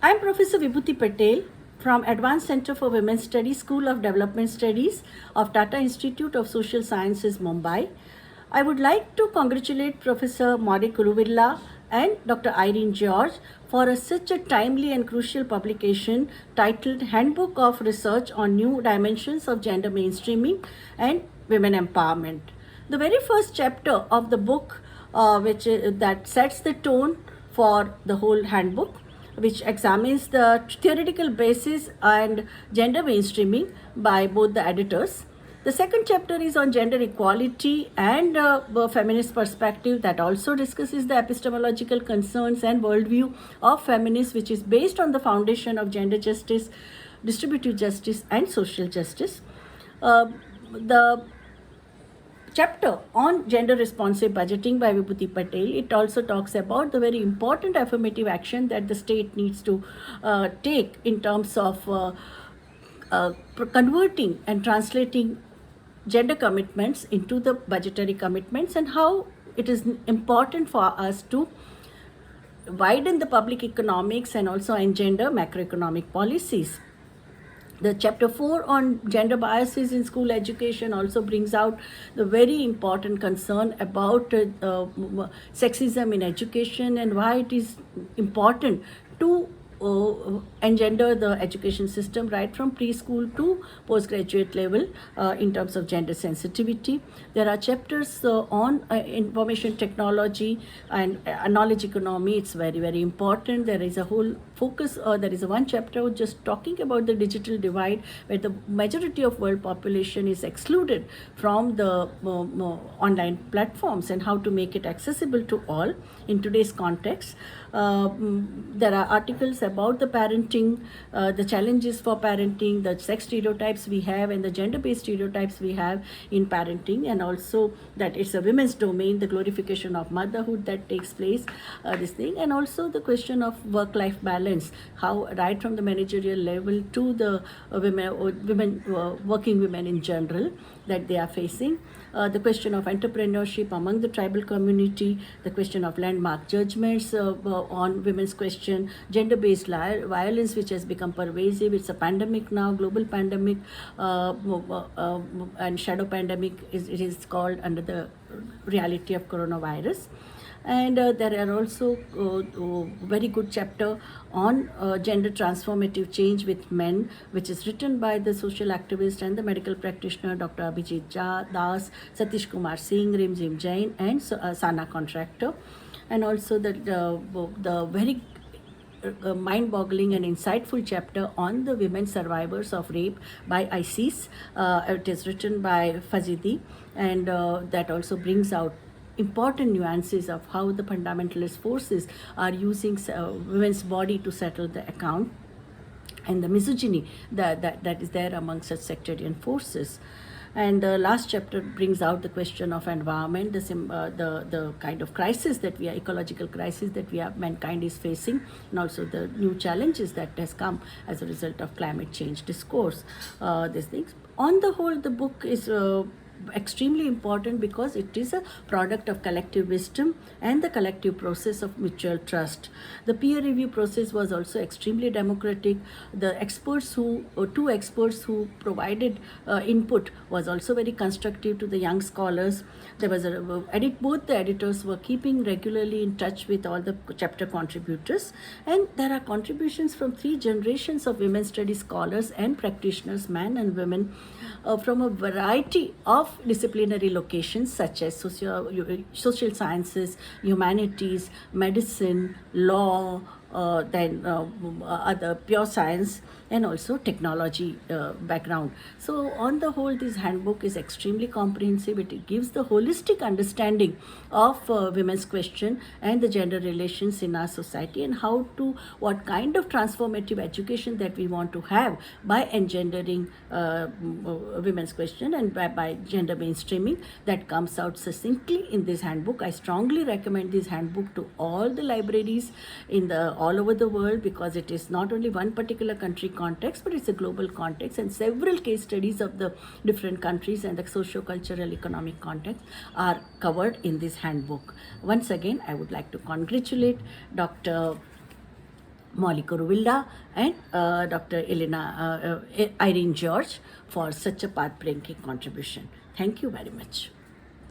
I'm Professor Vibhuti Patel from Advanced Center for Women's Studies, School of Development Studies of Tata Institute of Social Sciences, Mumbai. I would like to congratulate Professor Maury Kuruvilla and Dr. Irene George for such a timely and crucial publication titled Handbook of Research on New Dimensions of Gender Mainstreaming and Women Empowerment. The very first chapter of the book, that sets the tone for the whole handbook, which examines the theoretical basis and gender mainstreaming by both the editors. The second chapter is on gender equality and feminist perspective, that also discusses the epistemological concerns and worldview of feminists, which is based on the foundation of gender justice, distributive justice, and social justice. The chapter on gender responsive budgeting by Vibhuti Patel, it also talks about the very important affirmative action that the state needs to take in terms of converting and translating gender commitments into the budgetary commitments, and how it is important for us to widen the public economics and also engender macroeconomic policies. The chapter 4 on gender biases in school education also brings out the very important concern about sexism in education and why it is important to engender the education system right from preschool to postgraduate level in terms of gender sensitivity. There are chapters on information technology and knowledge economy. It's very, very important. There is a whole focus, there is one chapter just talking about the digital divide, where the majority of world population is excluded from the online platforms, and how to make it accessible to all in today's context. There are articles about the parenting, the challenges for parenting, the sex stereotypes we have, and the gender-based stereotypes we have in parenting, and also that it's a women's domain, the glorification of motherhood that takes place, this thing, and also the question of work-life balance, how right from the managerial level to the working women in general that they are facing. The question of entrepreneurship among the tribal community, the question of landmark judgments on women's question, gender-based violence, which has become pervasive. It's a pandemic now, global pandemic, and shadow pandemic it is called under the reality of coronavirus. And there are also very good chapter on gender transformative change with men, which is written by the social activist and the medical practitioner Dr. Abhijit Das, Satish Kumar Singh, Rimzim Jain, and Sana Contractor. And also the very mind-boggling and insightful chapter on the women survivors of rape by ISIS. It is written by Fazidi, and that also brings out important nuances of how the fundamentalist forces are using women's body to settle the account, and the misogyny that is there among such sectarian forces. And the last chapter brings out the question of environment, the kind of crisis that ecological crisis that mankind is facing, and also the new challenges that has come as a result of climate change discourse. These things. On the whole, the book is extremely important because it is a product of collective wisdom and the collective process of mutual trust. The peer review process was also extremely democratic. The two experts who provided input was also very constructive to the young scholars. There was both the editors were keeping regularly in touch with all the chapter contributors, and there are contributions from 3 generations of women studies scholars and practitioners, men and women, from a variety of disciplinary locations such as social sciences, humanities, medicine, law, then other pure science, and also technology background. So on the whole, this handbook is extremely comprehensive. It gives the holistic understanding of women's question and the gender relations in our society, and what kind of transformative education that we want to have by engendering women's question and by gender mainstreaming. That comes out succinctly in this handbook. I strongly recommend this handbook to all the libraries all over the world, because it is not only one particular country context, but it's a global context, and several case studies of the different countries and the socio-cultural economic context are covered in this handbook. Once again, I would like to congratulate Dr. Molly Kuruvilla and Dr. Irene George for such a path-breaking contribution. Thank you very much.